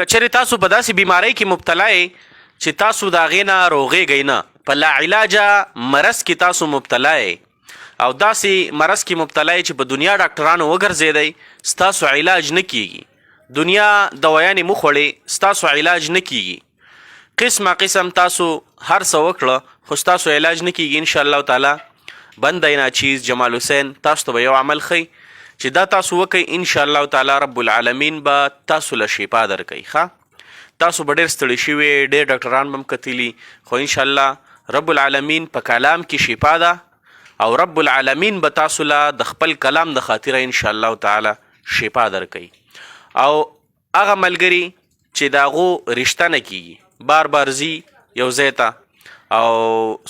کچره تاسو په داسې بیماری کې مبتلا یې چې تاسو د هغې نه روغېږئ نه، په لا علاجه مرض کې تاسو مبتلا یې او داسې مرض کې مبتلا یې چې په دنیا ډاکټرانو وګرځېدئ ستاسو علاج نه کیږي، دنیا دوايانې مخوړې ستاسو علاج نه کیږي، قسمه قسم تاسو هر څه وکړه خو ستاسو علاج نه کیږي. انشاءالله تعالی بنده ناچیز جمال حسین تاسو ته به یو عمل ښي چې دا تاسو وکئ، انشاءالله تعالی رب العالمین به تاسو له شفا درکوي. ښه تاسو به ډېر ستړي شوي، ډېر ډاکټران به هم کتلي، خو انشاءالله رب العالمین په کلام کې شفا ده او رب العالمین به تاسو له د خپل کلام د خاطره انشاءالله تعالی شفا درکوي. او هغه ملګري چې د هغو رشته نه کیږي، بار بار ځي یو ځای ته او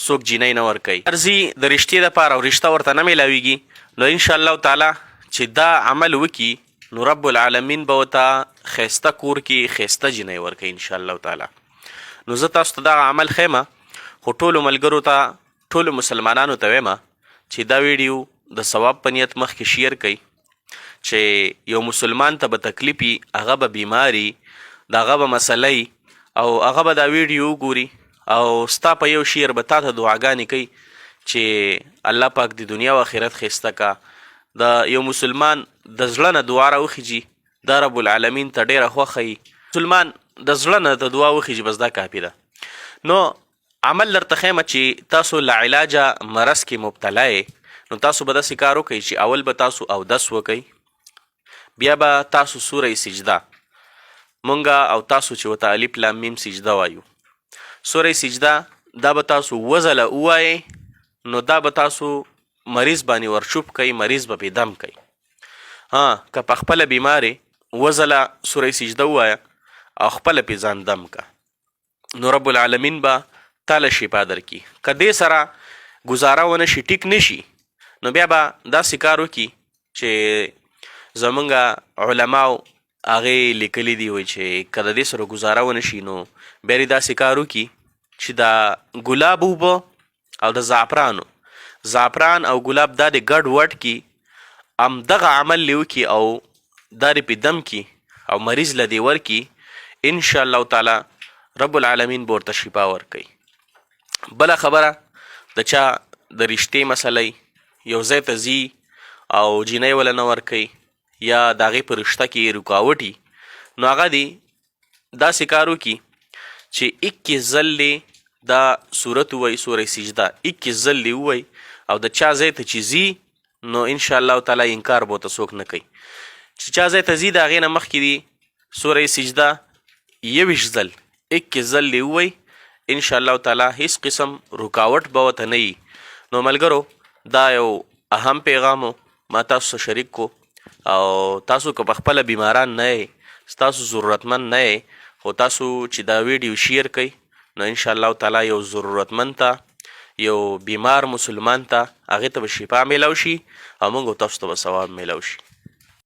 څوک جینۍ نه ورکوي، ځي د رشتې دپاره او رشته ورته نه میلاویږي، نو انشاءالله تعالی چې دا عمل وکي نو رب العالمین به ورته ښایسته کور کې ښایسته جینۍ ورکوي انشاءالله تعالی. نو زه تاسو ته دغه عمل ښیمه، خو ټولو ملګرو ته ټولو مسلمانانو ته ویمه چې دا ویډیو د ثواب په نیت مخکې شیر کوي چې یو مسلمان ته به تکلیف وي، هغه به بیماري، د هغه به مسله او هغه به دا ویډیو وګوري او ستا په یو شیر به تا ته دعاګانې کوي چې الله پاک د دنیا و آخرت ښایسته کا. د یو مسلمان د زړه نه دعا راوخیږي دا رب العالمین ته ډېره خوښه وي، مسلمان د زړه نه د دعا وخیږي بس دا کافي ده. نو عمل درته ښیمه چې تاسو له علاجه مرض کې مبتلا یې، نو تاسو به داسې کار وکئ چې اول به تاسو اودس وکئ، بیا به تاسو سوره سجده، مونږه او تاسو چې ورته الف لام میم سجده وایو، سوره سجده دا به تاسو وزله ووایئ، نو دا به تاسو مریض باندې ورچوب کوي، مریض به پې دم کوي. که په خپله بیمارې وزله سوره سجده ووایه او خپله پې ځان دم که، نو رب العالمین به تاله شفا درکړي. که دې سره ګزاره ونه شي، ټیک نشي، نو بیا به داسې کار وکړي چې زمونږ علماو هغې لیکلي دي وایي چې که د دې سره ګزاره ونه شي نو بیا دې داسې کار وکړي چې د ګلاب اوبه او د زعفران او ګلاب دا د ګډ وډ کی همدغه عمل لې وکړي او دا دې پې دم کی او مریض له دې ورکي، انشاءالله تعالی رب العالمین به ورته شفا ورکوي. بله خبره د چا د رشتې مسله یو ځای ته ځي او جینۍ وله نه ورکوي یا د هغې په رشته کې رکاوټ وي، نو هغه دې داسې کار وکړي چې 21 ځل دا صورت ووایي، سوره سجده 21 ځل دې ووایي او د چا ځای ته چې ځي نو انشاءالله تعالی انکار به ورته څوک نه کوي. چې چا ځای ته ځي د هغې نه مخکې دي سوره سجده 21 ځل 21 ځل دې ووایي، انشاءالله تعالی هیڅ قسم رکاوټ به ورته نه وي. نو ملګرو دا یو اهم پیغام ما تاسو سره شریک کو، او تاسو که په خپله بیماران نه یې، ستاسو ضرورتمند نه یې، خو تاسو چې دا ویډیو شیر کوئ نو انشاءالله تعالی یو ضرورتمند ته، یو بیمار مسلمان ته هغې ته به شفا میلاو شي او موږ تاسو ته به ثواب میلاو شي.